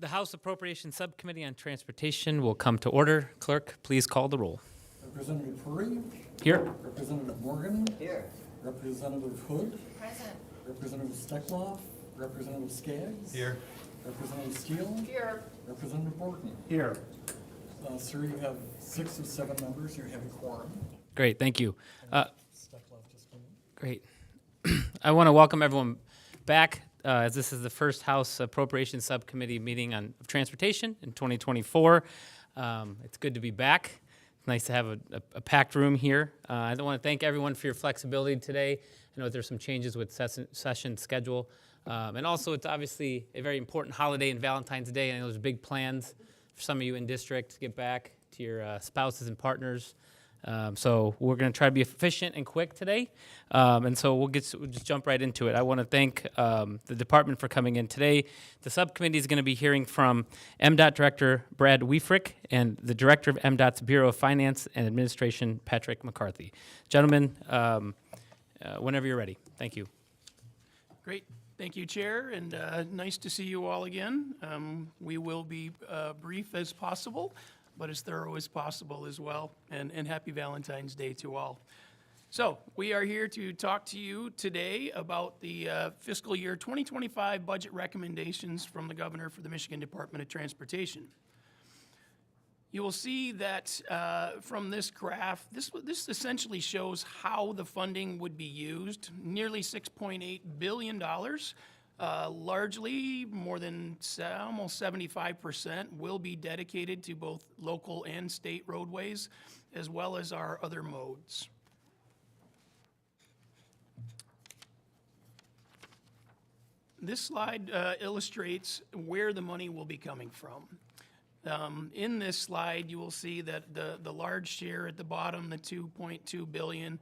The House Appropriations Subcommittee on Transportation will come to order. Clerk, please call the roll. Representative Puri. Here. Representative Morgan. Here. Representative Hood. Present. Representative Steckloff. Representative Skaggs. Here. Representative Steele. Here. Representative Borton. Here. Sir, you have 6 of 7 members. You have a quorum. Great, thank you. Steckloff just came in. Great. I want to welcome everyone back, as this is the first House Appropriations Subcommittee meeting on transportation in 2024. It's good to be back. It's nice to have a packed room here. I want to thank everyone for your flexibility today. I know there's some changes with session schedule. And also, it's obviously a very important holiday in Valentine's Day. I know there's big plans for some of you in district to get back to your spouses and partners. So we're going to try to be efficient and quick today. And so we'll just jump right into it. I want to thank the department for coming in today. The subcommittee is going to be hearing from MDOT Director Brad Wieferich and the Director of MDOT's Bureau of Finance and Administration, Patrick McCarthy. Gentlemen, whenever you're ready. Thank you. Great. Thank you, Chair, and nice to see you all again. We will be brief as possible, but as thorough as possible as well, and happy Valentine's Day to all. So we are here to talk to you today about the fiscal year 2025 budget recommendations from the Governor for the Michigan Department of Transportation. You will see that from this graph, this essentially shows how the funding would be used. Nearly $6.8 billion, largely more than almost 75% will be dedicated to both local and state roadways, as well as our other modes. This slide illustrates where the money will be coming from. In this slide, you will see that the large share at the bottom, the $2.2 billion,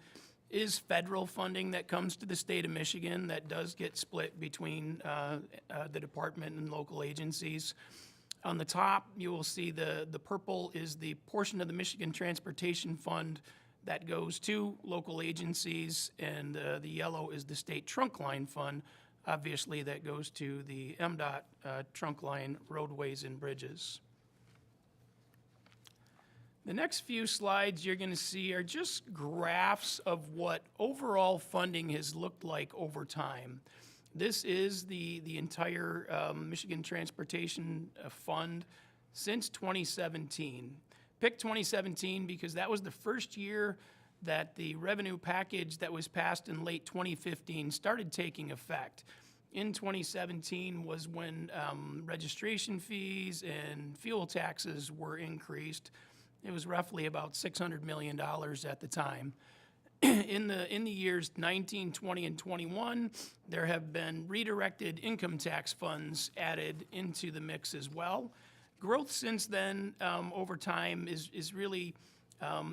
is federal funding that comes to the state of Michigan that does get split between the department and local agencies. On the top, you will see the purple is the portion of the Michigan Transportation Fund that goes to local agencies, and the yellow is the state trunk line fund, obviously that goes to the MDOT trunk line roadways and bridges. The next few slides you're going to see are just graphs of what overall funding has looked like over time. This is the entire Michigan Transportation Fund since 2017. Pick 2017 because that was the first year that the revenue package that was passed in late 2015 started taking effect. In 2017 was when registration fees and fuel taxes were increased. It was roughly about $600 million at the time. In the years 19, 20, and 21, there have been redirected income tax funds added into the mix as well. Growth since then over time is really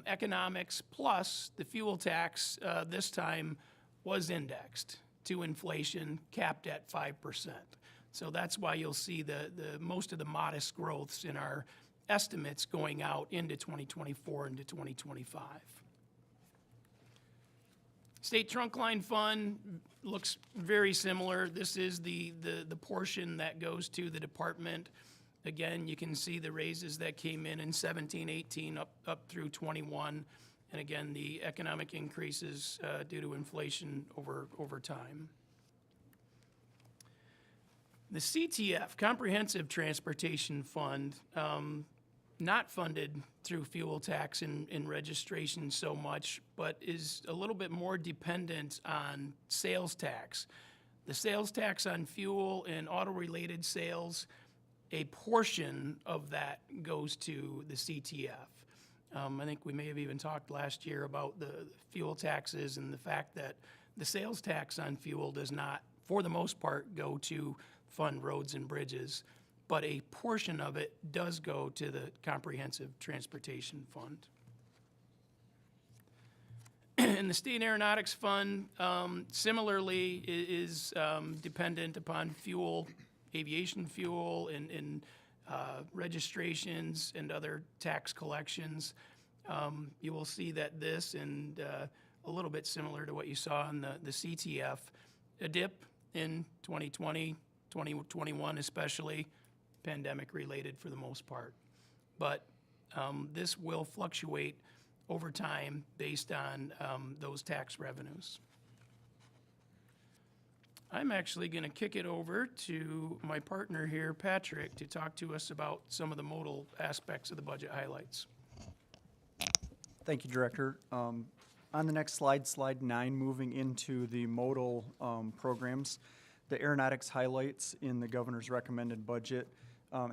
economics plus the fuel tax this time was indexed to inflation, capped at 5%. So that's why you'll see the most of the modest growths in our estimates going out into 2024 into 2025. State Trunk Line Fund looks very similar. This is the portion that goes to the department. Again, you can see the raises that came in 17, 18, up through 21. And again, the economic increases due to inflation over time. The CTF, Comprehensive Transportation Fund, not funded through fuel tax and registration so much, but is a little bit more dependent on sales tax. The sales tax on fuel and auto-related sales, a portion of that goes to the CTF. I think we may have even talked last year about the fuel taxes and the fact that the sales tax on fuel does not, for the most part, go to fund roads and bridges, but a portion of it does go to the Comprehensive Transportation Fund. And the State Aeronautics Fund similarly is dependent upon fuel, aviation fuel, and registrations and other tax collections. You will see that this and a little bit similar to what you saw in the CTF, a dip in 2020, 2021 especially, pandemic related for the most part. But this will fluctuate over time based on those tax revenues. I'm actually going to kick it over to my partner here, Patrick, to talk to us about some of the modal aspects of the budget highlights. Thank you, Director. On the next slide, slide 9, moving into the modal programs, the aeronautics highlights in the governor's recommended budget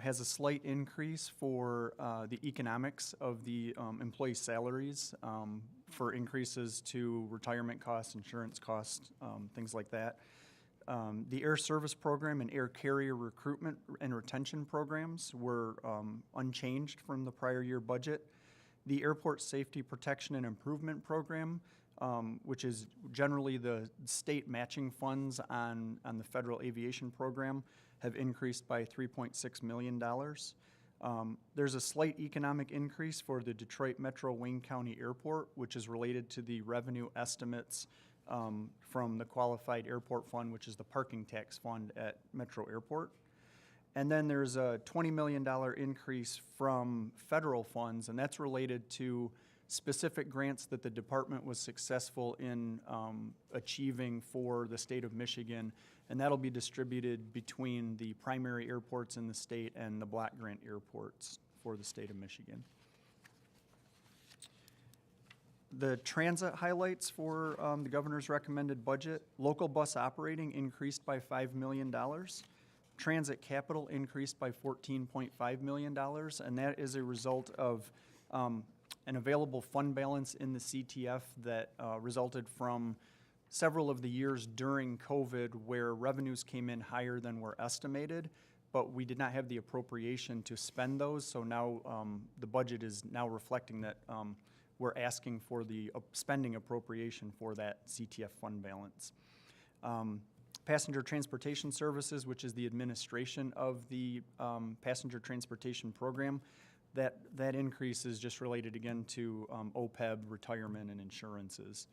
has a slight increase for the economics of the employee salaries for increases to retirement costs, insurance costs, things like that. The air service program and air carrier recruitment and retention programs were unchanged from the prior year budget. The Airport Safety Protection and Improvement Program, which is generally the state matching funds on the federal aviation program, have increased by $3.6 million. There's a slight economic increase for the Detroit Metro Wayne County Airport, which is related to the revenue estimates from the Qualified Airport Fund, which is the parking tax fund at Metro Airport. And then there's a $20 million increase from federal funds, and that's related to specific grants that the department was successful in achieving for the state of Michigan, and that'll be distributed between the primary airports in the state and the block grant airports for the state of Michigan. The transit highlights for the governor's recommended budget: local bus operating increased by $5 million. Transit capital increased by $14.5 million, and that is a result of an available fund balance in the CTF that resulted from several of the years during COVID where revenues came in higher than were estimated, but we did not have the appropriation to spend those, so now the budget is now reflecting that we're asking for the spending appropriation for that CTF fund balance. Passenger transportation services, which is the administration of the passenger transportation program, that increase is just related again to OPEB, retirement, and insurances.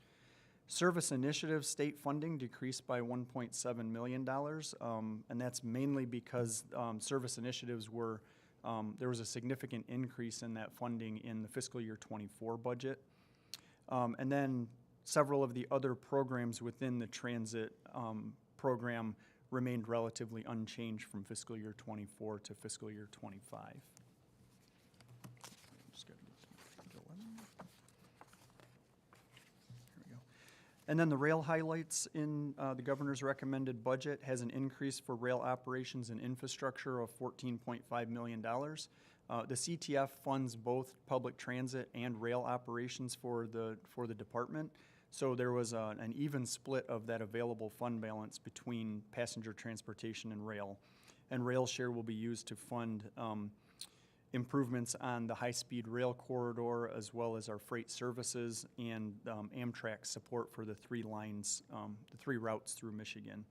Service initiative state funding decreased by $1.7 million, and that's mainly because service initiatives were, there was a significant increase in that funding in the fiscal year 24 budget. And then several of the other programs within the transit program remained relatively unchanged from fiscal year 24 to fiscal year 25. Just gotta get to page 11. Here we go. And then the rail highlights in the governor's recommended budget has an increase for rail operations and infrastructure of $14.5 million. The CTF funds both public transit and rail operations for the department. So there was an even split of that available fund balance between passenger transportation and rail. And rail share will be used to fund improvements on the high-speed rail corridor, as well as our freight services and Amtrak support for the 3 lines, the 3 routes through Michigan.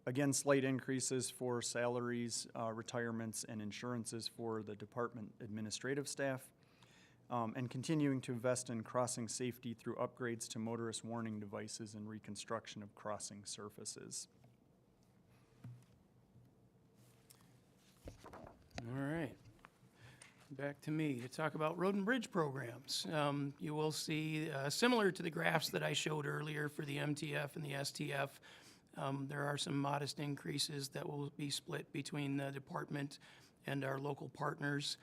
Again, slight increases for salaries, retirements, and insurances for the department administrative staff. And continuing to invest in crossing safety through upgrades to motorist warning devices and reconstruction of crossing surfaces. All right. Back to me to talk about road and bridge programs. You will see, similar to the graphs that I showed earlier for the MTF and the STF, there are some modest increases that will be split between the department and our local partners.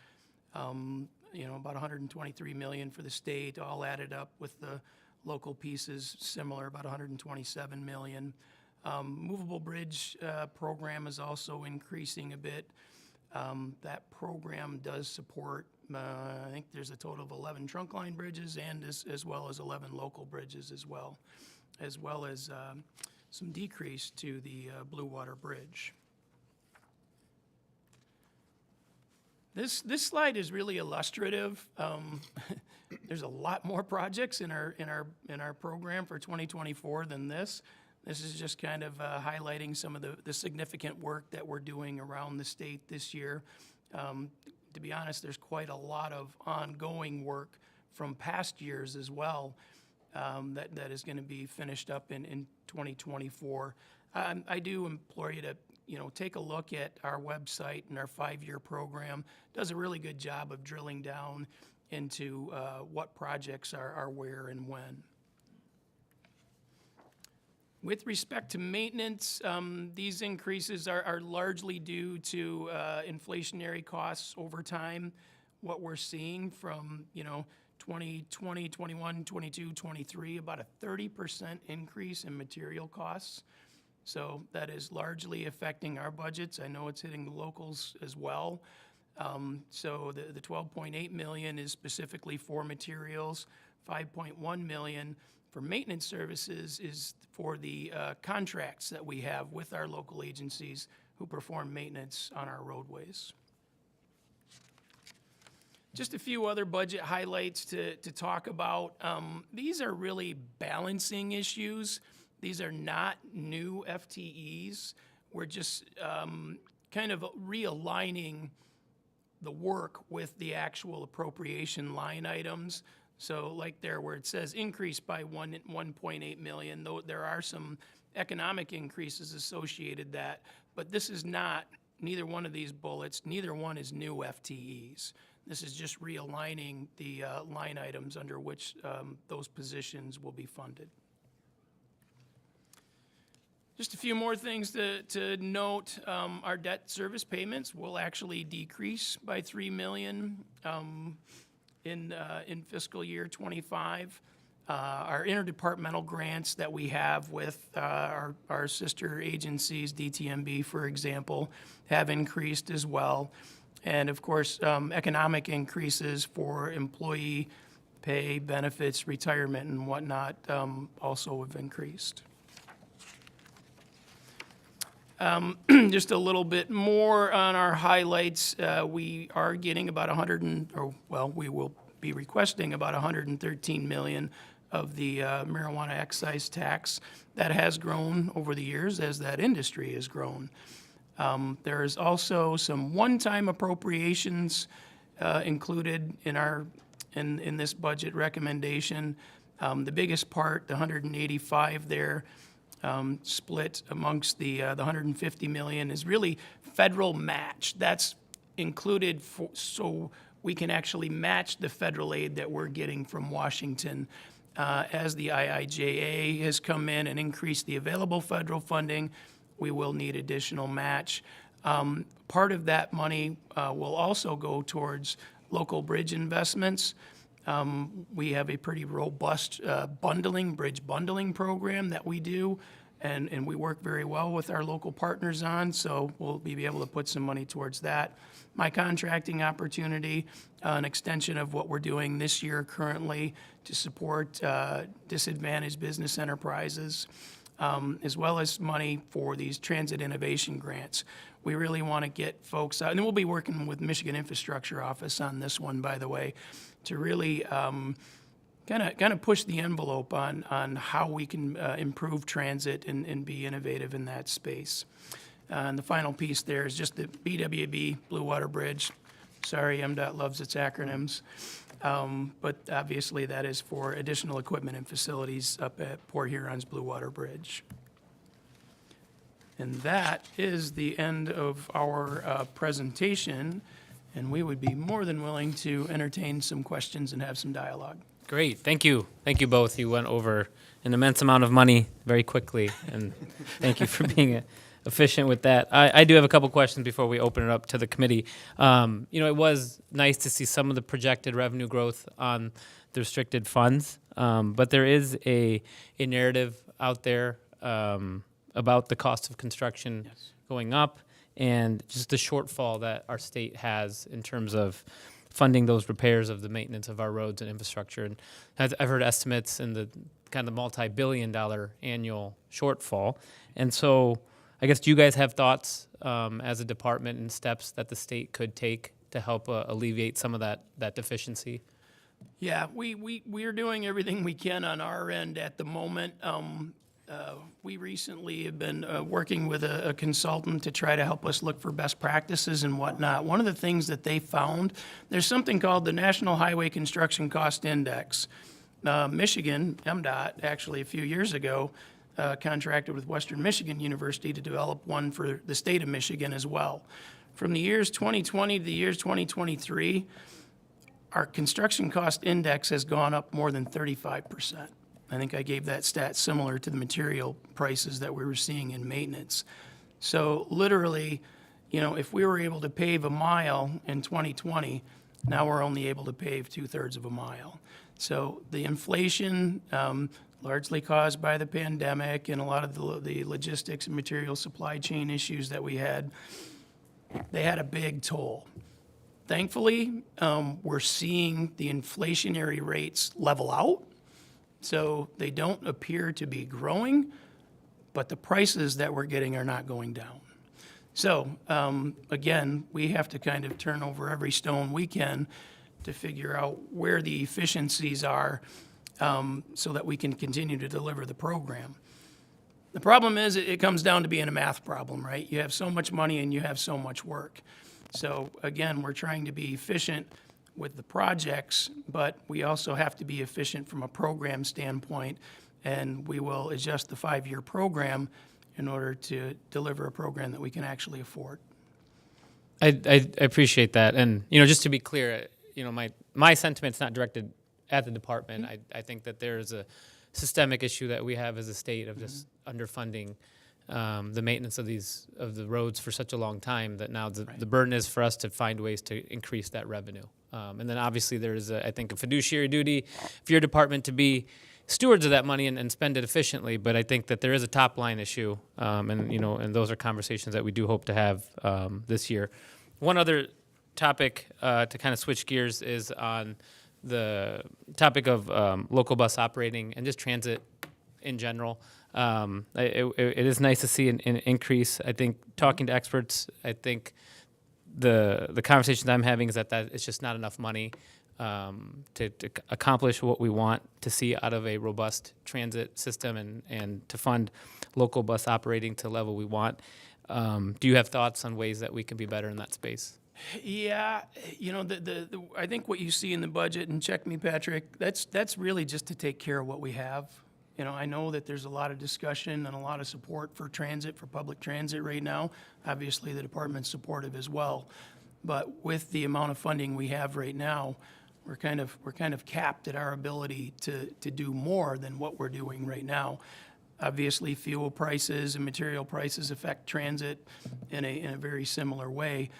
You know, about $123 million for the state, all added up with the local pieces, similar, about $127 million. Movable bridge program is also increasing a bit. That program does support, I think there's a total of 11 trunk line bridges and as well as 11 local bridges as well as some decrease to the Blue Water Bridge. This slide is really illustrative. There's a lot more projects in our program for 2024 than this. This is just kind of highlighting some of the significant work that we're doing around the state this year. To be honest, there's quite a lot of ongoing work from past years as well that is going to be finished up in 2024. I do implore you to take a look at our website and our 5-year program. Does a really good job of drilling down into what projects are where and when. With respect to maintenance, these increases are largely due to inflationary costs over time. What we're seeing from, 2020, 21, 22, 23, about a 30% increase in material costs. So that is largely affecting our budgets. I know it's hitting the locals as well. So the 12.8 million is specifically for materials. 5.1 million for maintenance services is for the contracts that we have with our local agencies who perform maintenance on our roadways. Just a few other budget highlights to talk about. These are really balancing issues. These are not new FTEs. We're just kind of realigning the work with the actual appropriation line items. So like there where it says increase by 1.8 million, though there are some economic increases associated that, but this is not, neither one of these bullets, neither one is new FTEs. This is just realigning the line items under which those positions will be funded. Just a few more things to note. Our debt service payments will actually decrease by $3 million in fiscal year 25. Our interdepartmental grants that we have with our sister agencies, DTMB, for example, have increased as well. And of course, economic increases for employee pay, benefits, retirement, and whatnot also have increased. Just a little bit more on our highlights. We are getting about we will be requesting about 113 million of the marijuana excise tax. That has grown over the years as that industry has grown. There is also some one-time appropriations included in this budget recommendation. The biggest part, the 185 there, split amongst the 150 million is really federal match. That's included so we can actually match the federal aid that we're getting from Washington. As the IIJA has come in and increased the available federal funding, we will need additional match. Part of that money will also go towards local bridge investments. We have a pretty robust bridge bundling program that we do, and we work very well with our local partners on, so we'll be able to put some money towards that. My contracting opportunity, an extension of what we're doing this year currently to support disadvantaged business enterprises, as well as money for these transit innovation grants. We really want to get folks out, and we'll be working with Michigan Infrastructure Office on this one, by the way, to really kind of push the envelope on how we can improve transit and be innovative in that space. And the final piece there is just the BWB Blue Water Bridge. Sorry, MDOT loves its acronyms. But obviously that is for additional equipment and facilities up at Port Huron's Blue Water Bridge. And that is the end of our presentation, and we would be more than willing to entertain some questions and have some dialogue. Great, thank you. Thank you both. You went over an immense amount of money very quickly, and thank you for being efficient with that. I do have a couple questions before we open it up to the committee. It was nice to see some of the projected revenue growth on the restricted funds, but there is a narrative out there about the cost of construction going up and just the shortfall that our state has in terms of funding those repairs of the maintenance of our roads and infrastructure. And I've heard estimates in the kind of multi-billion-dollar annual shortfall. And so I guess, do you guys have thoughts as a department and steps that the state could take to help alleviate some of that deficiency? Yeah, we are doing everything we can on our end at the moment. We recently have been working with a consultant to try to help us look for best practices and whatnot. One of the things that they found, there's something called the National Highway Construction Cost Index. Michigan, MDOT, actually a few years ago, contracted with Western Michigan University to develop one for the state of Michigan as well. From the years 2020 to the years 2023, our construction cost index has gone up more than 35%. I think I gave that stat similar to the material prices that we were seeing in maintenance. So literally, if we were able to pave a mile in 2020, now we're only able to pave 2/3 of a mile. So the inflation, largely caused by the pandemic and a lot of the logistics and material supply chain issues that we had, they had a big toll. Thankfully, we're seeing the inflationary rates level out, so they don't appear to be growing, but the prices that we're getting are not going down. So, again, we have to kind of turn over every stone we can to figure out where the efficiencies are, so that we can continue to deliver the program. The problem is it comes down to being a math problem, right? You have so much money and you have so much work. So again, we're trying to be efficient with the projects, but we also have to be efficient from a program standpoint, and we will adjust the 5-year program in order to deliver a program that we can actually afford. I appreciate that. And, just to be clear, my sentiment's not directed at the department. I think that there's a systemic issue that we have as a state of just underfunding the maintenance of the roads for such a long time that now the burden is for us to find ways to increase that revenue. And then obviously there's, I think, a fiduciary duty for your department to be stewards of that money and spend it efficiently. But I think that there is a top line issue, and those are conversations that we do hope to have this year. One other topic to kind of switch gears is on the topic of local bus operating and just transit in general. It is nice to see an increase. I think talking to experts, I think the conversations I'm having is that it's just not enough money to accomplish what we want to see out of a robust transit system and to fund local bus operating to the level we want. Do you have thoughts on ways that we can be better in that space? Yeah, I think what you see in the budget, and check me, Patrick, that's really just to take care of what we have. I know that there's a lot of discussion and a lot of support for transit, for public transit right now. Obviously, the department's supportive as well. But with the amount of funding we have right now, we're kind of capped at our ability to do more than what we're doing right now. Obviously, fuel prices and material prices affect transit in a very similar way.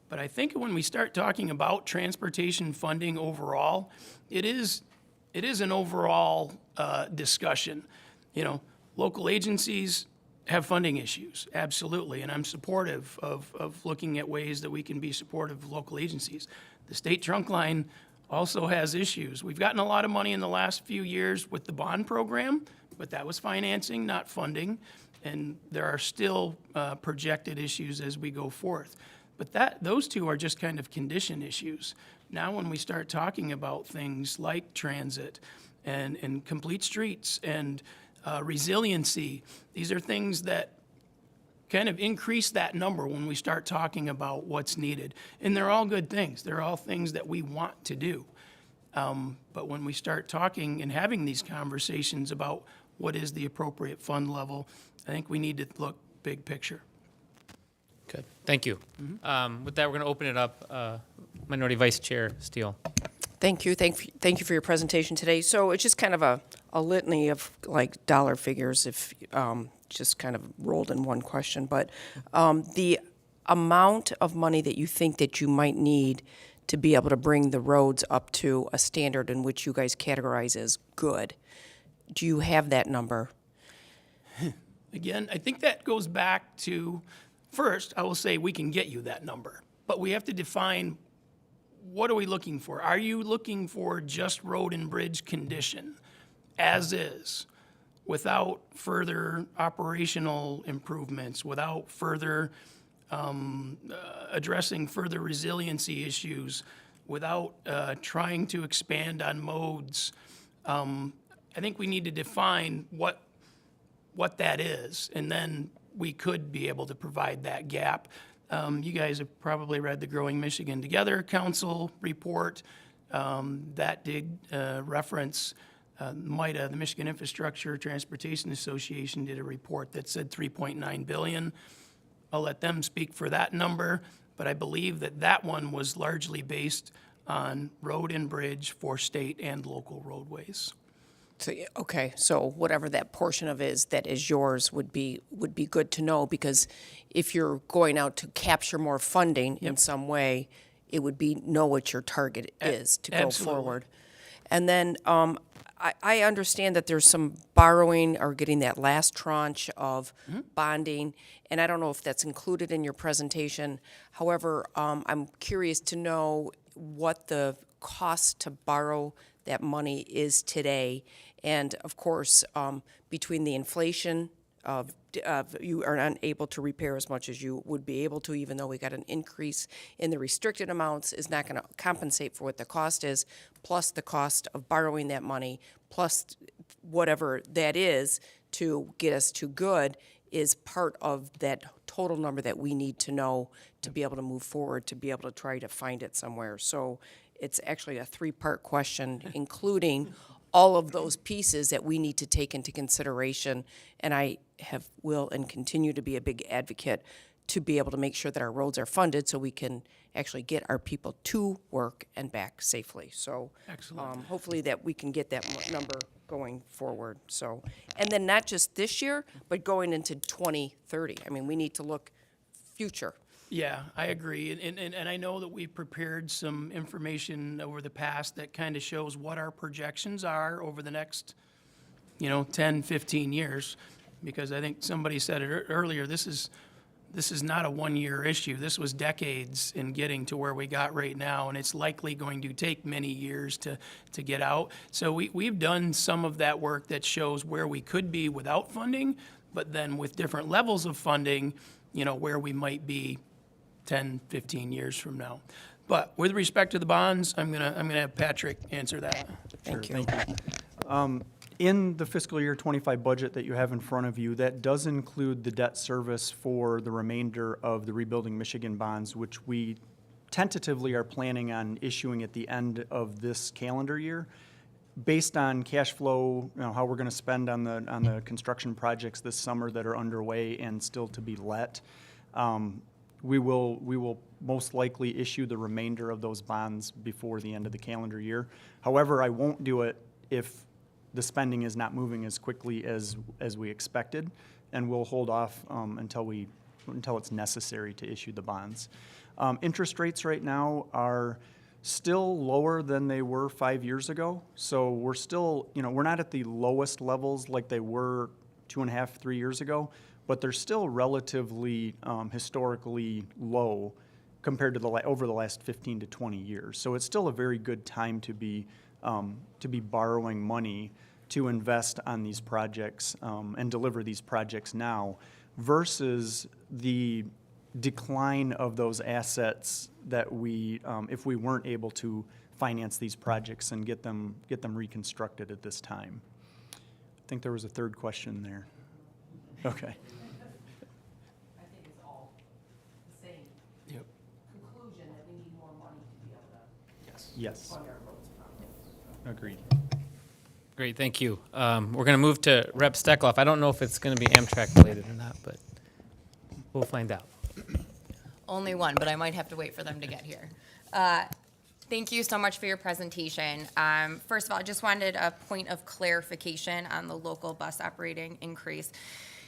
But I think when we start talking about transportation funding overall, it is an overall discussion. Local agencies have funding issues, absolutely, and I'm supportive of looking at ways that we can be supportive of local agencies. The state trunk line also has issues. We've gotten a lot of money in the last few years with the bond program, but that was financing, not funding, and there are still projected issues as we go forth. But those two are just kind of condition issues. Now when we start talking about things like transit and complete streets and resiliency, these are things that kind of increase that number when we start talking about what's needed. And they're all good things. They're all things that we want to do. But when we start talking and having these conversations about what is the appropriate fund level, I think we need to look big picture. Good. Thank you. With that, we're going to open it up. Minority Vice Chair Steele. Thank you. Thank you for your presentation today. So it's just kind of a litany of like dollar figures, if just kind of rolled in one question. But the amount of money that you think that you might need to be able to bring the roads up to a standard in which you guys categorize as good, do you have that number? Again, I think that goes back to, first, I will say we can get you that number, but we have to define what are we looking for? Are you looking for just road and bridge condition as is, without further operational improvements, without further addressing further resiliency issues, without trying to expand on modes? I think we need to define what that is, and then we could be able to provide that gap. You guys have probably read the Growing Michigan Together Council report. That did reference MITA, the Michigan Infrastructure Transportation Association, did a report that said 3.9 billion. I'll let them speak for that number, but I believe that that one was largely based on road and bridge for state and local roadways. So, okay, so whatever that portion of is that is yours would be good to know, because if you're going out to capture more funding in some way, it would be know what your target is to go absolutely. forward. And then I understand that there's some borrowing or getting that last tranche of bonding, and I don't know if that's included in your presentation. However, I'm curious to know what the cost to borrow that money is today. And of course, between the inflation of you are unable to repair as much as you would be able to, even though we got an increase in the restricted amounts, is not going to compensate for what the cost is, plus the cost of borrowing that money, plus whatever that is to get us to good, is part of that total number that we need to know to be able to move forward, to be able to try to find it somewhere. So it's actually a three-part question, including all of those pieces that we need to take into consideration. And I will and continue to be a big advocate to be able to make sure that our roads are funded so we can actually get our people to work and back safely. So Excellent. hopefully that we can get that number going forward. So, and then not just this year, but going into 2030. I mean, we need to look future. Yeah, I agree. And I know that we've prepared some information over the past that kind of shows what our projections are over the next, 10, 15 years. Because I think somebody said it earlier, this is not a one-year issue. This was decades in getting to where we got right now, and it's likely going to take many years to get out. So we've done some of that work that shows where we could be without funding, but then with different levels of funding, where we might be 10, 15 years from now. But with respect to the bonds, I'm gonna have Patrick answer that. Thank you. Thank you. In the fiscal year 25 budget that you have in front of you, that does include the debt service for the remainder of the Rebuilding Michigan bonds, which we tentatively are planning on issuing at the end of this calendar year. Based on cash flow, how we're going to spend on the construction projects this summer that are underway and still to be let, we will most likely issue the remainder of those bonds before the end of the calendar year. However, I won't do it if the spending is not moving as quickly as we expected, and we'll hold off until it's necessary to issue the bonds. Interest rates right now are still lower than they were 5 years ago, so we're still, we're not at the lowest levels like they were 2.5, 3 years ago, but they're still relatively historically low compared to over the last 15 to 20 years. So it's still a very good time to be borrowing money to invest on these projects and deliver these projects now, versus the decline of those assets that we, if we weren't able to finance these projects and get them reconstructed at this time. I think there was a third question there. Okay. I think it's all the same Yep. conclusion that we need more money to be able to Yes, fund our roads properly. agreed. Great, thank you. We're going to move to Rep. Steckloff. I don't know if it's going to be Amtrak related or not, but we'll find out. Only one, but I might have to wait for them to get here. Thank you so much for your presentation. First of all, I just wanted a point of clarification on the local bus operating increase.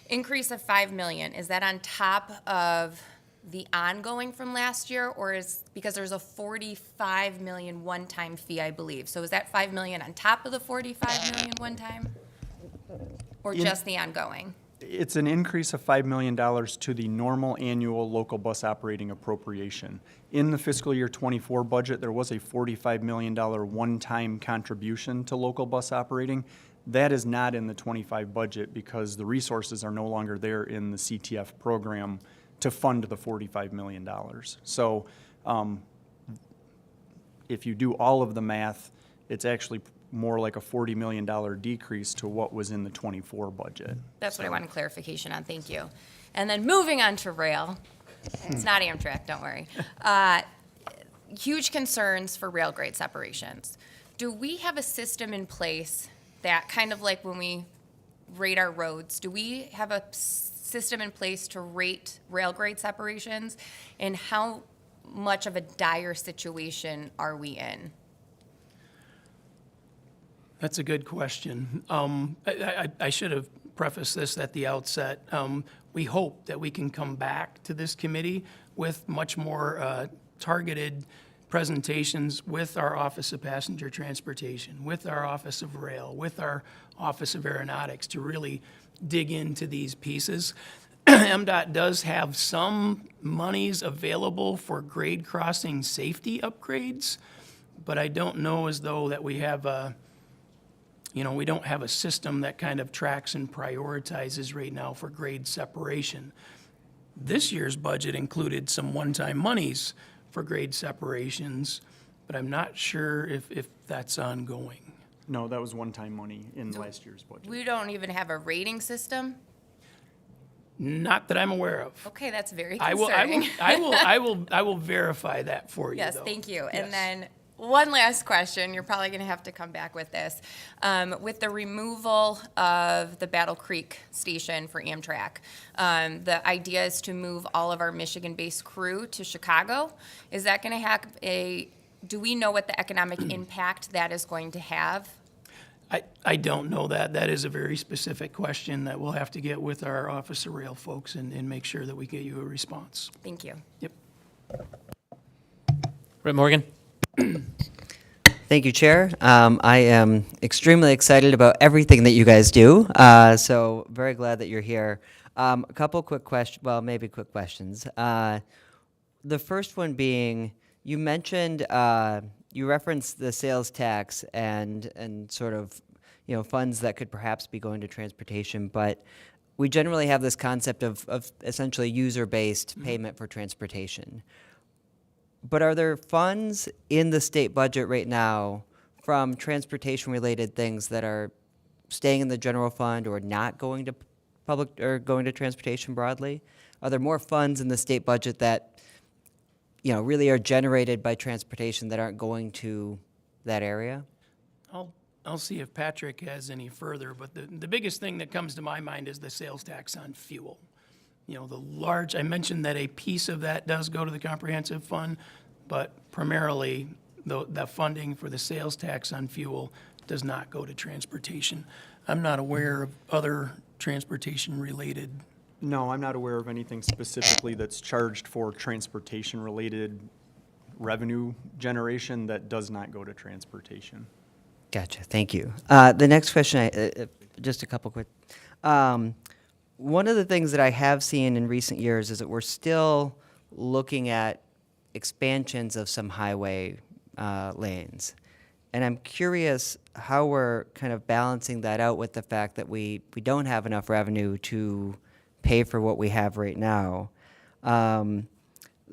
Increase of $5 million, is that on top of the ongoing from last year, or is, because there's a $45 million one-time fee, I believe. So is that $5 million on top of the $45 million one-time? Or just the ongoing? It's an increase of $5 million to the normal annual local bus operating appropriation. In the fiscal year 24 budget, there was a $45 million one-time contribution to local bus operating. That is not in the 25 budget because the resources are no longer there in the CTF program to fund the $45 million. So if you do all of the math, it's actually more like a $40 million decrease to what was in the 24 budget. That's what I wanted clarification on, thank you. And then moving on to rail, it's not Amtrak, don't worry. Huge concerns for rail grade separations. Do we have a system in place that kind of like when we rate our roads, do we have a system in place to rate rail grade separations? And how much of a dire situation are we in? That's a good question. I should have prefaced this at the outset. We hope that we can come back to this committee with much more targeted presentations with our Office of Passenger Transportation, with our Office of Rail, with our Office of Aeronautics to really dig into these pieces. MDOT does have some monies available for grade crossing safety upgrades, but I don't know as though that we have a, we don't have a system that kind of tracks and prioritizes right now for grade separation. This year's budget included some one-time monies for grade separations, but I'm not sure if that's ongoing. No, that was one-time money in last year's budget. We don't even have a rating system? Not that I'm aware of. Okay, that's very I concerning. will verify that for you, Yes, though. thank you. Yes. And then one last question, you're probably going to have to come back with this. With the removal of the Battle Creek station for Amtrak, the idea is to move all of our Michigan-based crew to Chicago. Is that going to have do we know what the economic impact that is going to have? I don't know that. That is a very specific question that we'll have to get with our Office of Rail folks and make sure that we get you a response. Thank you. Yep. Rep. Morgan? Thank you, Chair. I am extremely excited about everything that you guys do, so very glad that you're here. A couple quick questions, well, maybe quick questions. The first one being, you mentioned, you referenced the sales tax and sort of, funds that could perhaps be going to transportation, but we generally have this concept of essentially user-based payment for transportation. But are there funds in the state budget right now from transportation-related things that are staying in the general fund or not going to public or going to transportation broadly? Are there more funds in the state budget that, really are generated by transportation that aren't going to that area? I'll see if Patrick has any further, but the biggest thing that comes to my mind is the sales tax on fuel. I mentioned that a piece of that does go to the comprehensive fund, but primarily the funding for the sales tax on fuel does not go to transportation. I'm not aware of other transportation-related. No, I'm not aware of anything specifically that's charged for transportation-related revenue generation that does not go to transportation. Gotcha. Thank you. The next question, just a couple quick. One of the things that I have seen in recent years is that we're still looking at expansions of some highway lanes. And I'm curious how we're kind of balancing that out with the fact that we don't have enough revenue to pay for what we have right now.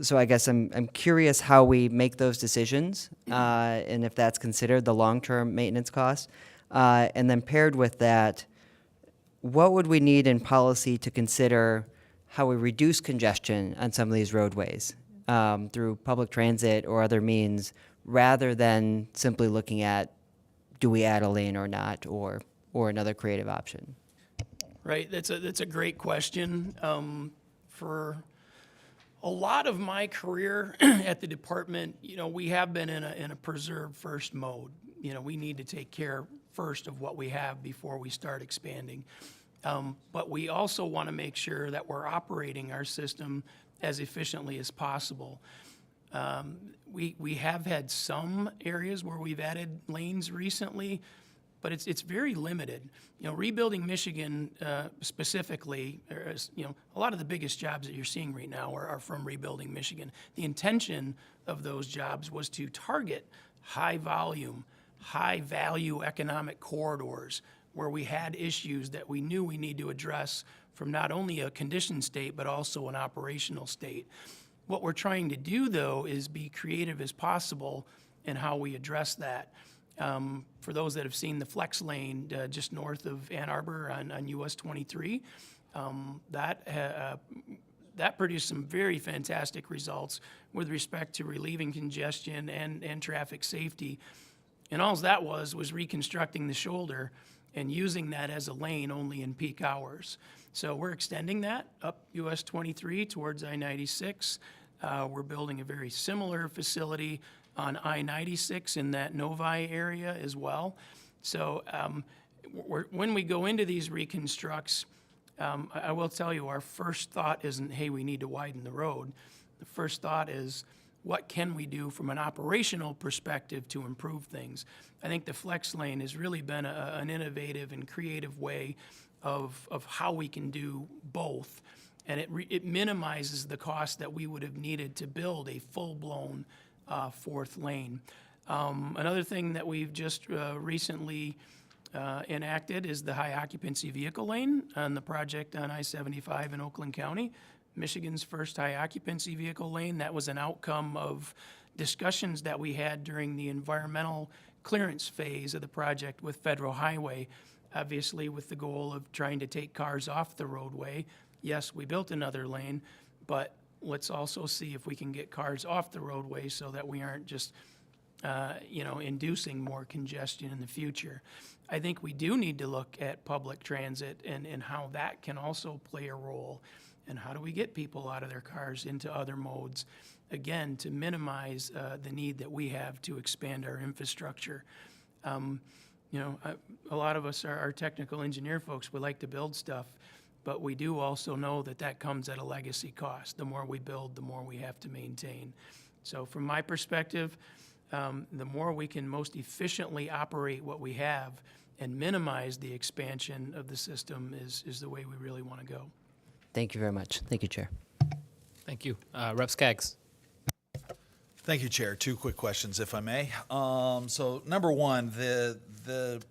So I guess I'm curious how we make those decisions and if that's considered the long-term maintenance costs. And then paired with that, what would we need in policy to consider how we reduce congestion on some of these roadways through public transit or other means, rather than simply looking at do we add a lane or not, or another creative option? Right, that's a great question. For a lot of my career at the department, we have been in a preserve first mode. We need to take care first of what we have before we start expanding. But we also want to make sure that we're operating our system as efficiently as possible. We have had some areas where we've added lanes recently, but it's very limited. Rebuilding Michigan specifically, a lot of the biggest jobs that you're seeing right now are from Rebuilding Michigan. The intention of those jobs was to target high volume, high value economic corridors where we had issues that we knew we need to address from not only a condition state, but also an operational state. What we're trying to do, though, is be creative as possible in how we address that. For those that have seen the flex lane just north of Ann Arbor on US 23, that produced some very fantastic results with respect to relieving congestion and traffic safety. And all that was reconstructing the shoulder and using that as a lane only in peak hours. So we're extending that up US 23 towards I-96. We're building a very similar facility on I-96 in that Novi area as well. So when we go into these reconstructs, I will tell you, our first thought isn't, hey, we need to widen the road. The first thought is, what can we do from an operational perspective to improve things? I think the flex lane has really been an innovative and creative way of how we can do both. And it minimizes the cost that we would have needed to build a full-blown fourth lane. Another thing that we've just recently enacted is the high occupancy vehicle lane on the project on I-75 in Oakland County. Michigan's first high occupancy vehicle lane. That was an outcome of discussions that we had during the environmental clearance phase of the project with Federal Highway, obviously with the goal of trying to take cars off the roadway. Yes, we built another lane, but let's also see if we can get cars off the roadway so that we aren't just inducing more congestion in the future. I think we do need to look at public transit and how that can also play a role. And how do we get people out of their cars into other modes? Again, to minimize the need that we have to expand our infrastructure. A lot of us are technical engineer folks. We like to build stuff, but we do also know that that comes at a legacy cost. The more we build, the more we have to maintain. So from my perspective, the more we can most efficiently operate what we have and minimize the expansion of the system is the way we really want to go. Thank you very much. Thank you, Chair. Thank you. Rep. Skaggs. Thank you, Chair. Two quick questions, if I may. So number one, the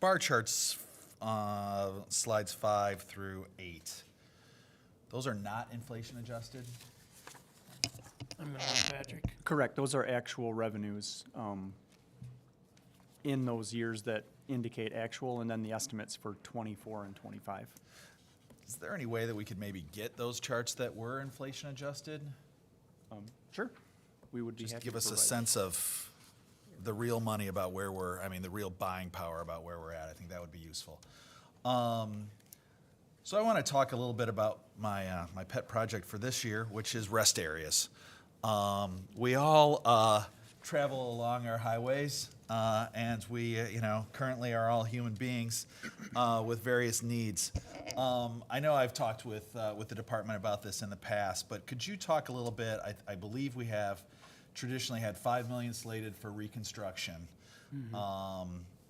bar charts, slides 5 through 8, those are not inflation adjusted? I'm going to ask Patrick. Correct, those are actual revenues in those years that indicate actual, and then the estimates for 24 and 25. Is there any way that we could maybe get those charts that were inflation adjusted? Sure. We would be Just happy give to us a provide. sense of the real money about where the real buying power about where we're at. I think that would be useful. So I want to talk a little bit about my pet project for this year, which is rest areas. We all travel along our highways, and we, currently are all human beings with various needs. I know I've talked with the department about this in the past, but could you talk a little bit? I believe we have traditionally had $5 million slated for reconstruction.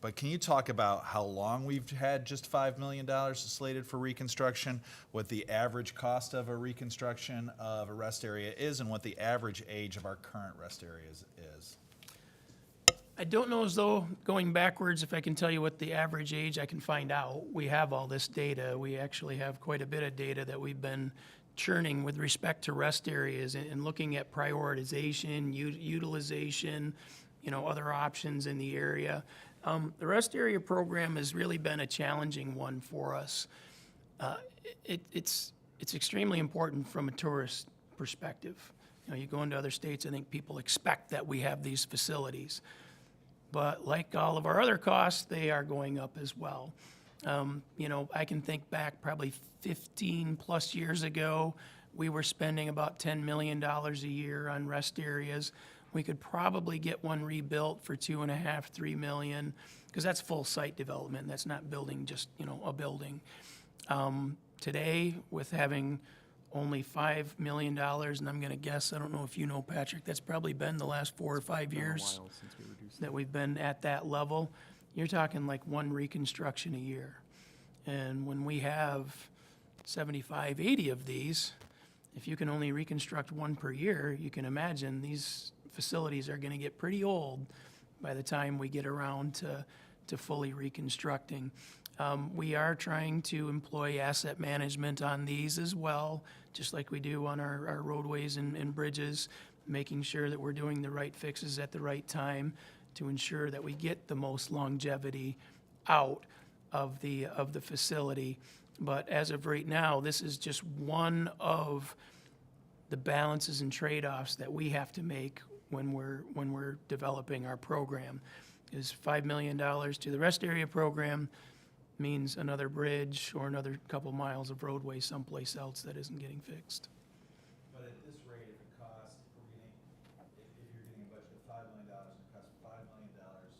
But can you talk about how long we've had just $5 million slated for reconstruction, what the average cost of a reconstruction of a rest area is, and what the average age of our current rest areas is? I don't know as though going backwards, if I can tell you what the average age, I can find out. We have all this data. We actually have quite a bit of data that we've been churning with respect to rest areas and looking at prioritization, utilization, other options in the area. The rest area program has really been a challenging one for us. It's extremely important from a tourist perspective. You go into other states, I think people expect that we have these facilities. But like all of our other costs, they are going up as well. I can think back probably 15 plus years ago, we were spending about $10 million a year on rest areas. We could probably get one rebuilt for $2.5, $3 million, because that's full site development. That's not building just, a building. Today, with having only $5 million, and I'm going to guess, I don't know if you know, Patrick, that's probably been the last 4 or 5 years that we've been at that level. You're talking like one reconstruction a year. And when we have 75, 80 of these, if you can only reconstruct one per year, you can imagine these facilities are going to get pretty old by the time we get around to fully reconstructing. We are trying to employ asset management on these as well, just like we do on our roadways and bridges, making sure that we're doing the right fixes at the right time to ensure that we get the most longevity out of the facility. But as of right now, this is just one of the balances and trade-offs that we have to make when we're developing our program. Is $5 million to the rest area program means another bridge or another couple miles of roadway someplace else that isn't getting fixed. But at this rate, if it costs, if you're getting a budget of $5 million, and it costs $5 million to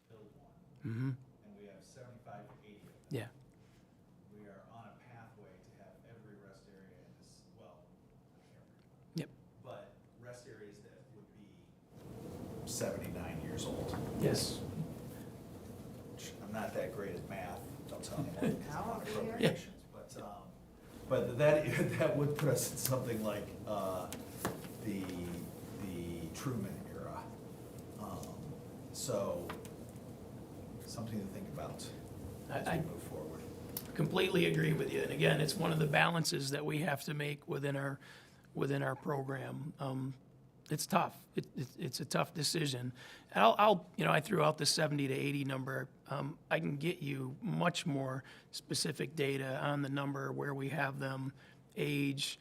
build one, and we have 75 to 80 of them. Yeah. We are on a pathway to have every rest area in this, well, not every, Yep. but rest areas that would be 79 years old. Yes. I'm not that great at math, don't tell anyone, because I'm on appropriations, but that would put us in something like, the Truman era. So, something to think about as we I- move forward. Completely agree with you. And again, it's one of the balances that we have to make within our program. It's tough. It's a tough decision. And I threw out the 70 to 80 number. I can get you much more specific data on the number, where we have them, age.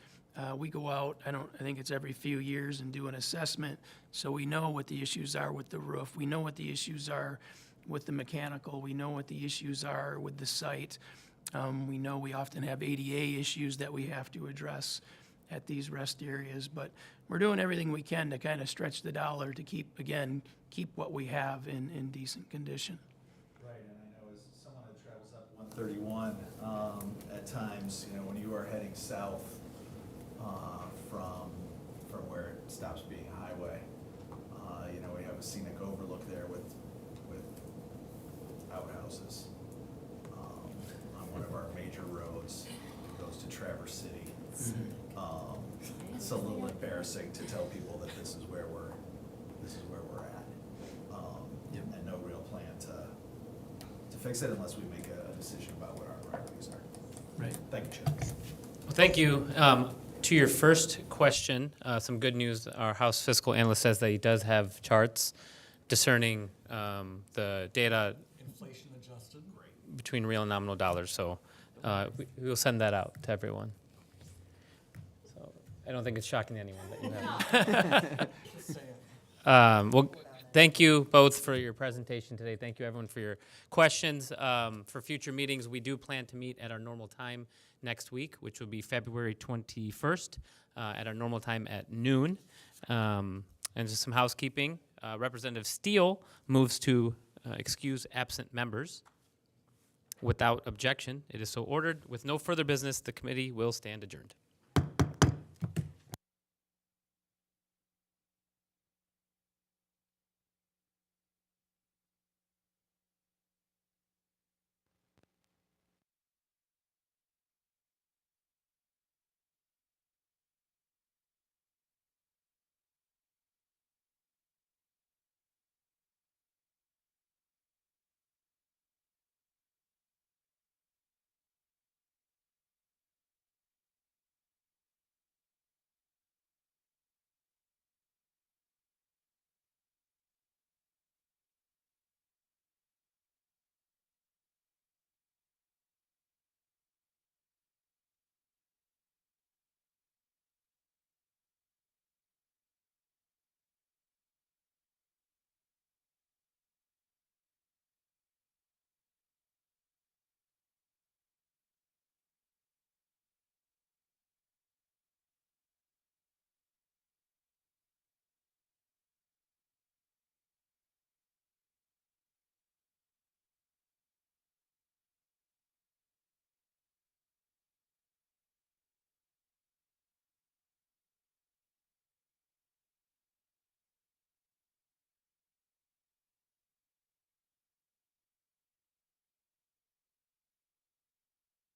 We go out, I think it's every few years, and do an assessment, so we know what the issues are with the roof. We know what the issues are with the mechanical. We know what the issues are with the site. We know we often have ADA issues that we have to address at these rest areas, but we're doing everything we can to kind of stretch the dollar to keep what we have in decent condition. Right, and I know as someone that travels up 131, at times, when you are heading south from where it stops being a highway, we have a scenic overlook there with outhouses on one of our major roads that goes to Traverse City. It's a little embarrassing to tell people that this is where we're at, and no real plan to fix it unless we make a decision about what our priorities are. Right. Thank you, Chip. Well, thank you. To your first question, some good news. Our House fiscal analyst says that he does have charts discerning the data Inflation adjusted. between real and nominal dollars. So we'll send that out to everyone. So I don't think it's shocking to anyone that you have. Just saying. Well, thank you both for your presentation today. Thank you, everyone, for your questions. For future meetings, we do plan to meet at our normal time next week, which will be February 21st at our normal time at noon. And just some housekeeping. Representative Steele moves to excuse absent members. Without objection, it is so ordered. With no further business, the committee will stand adjourned.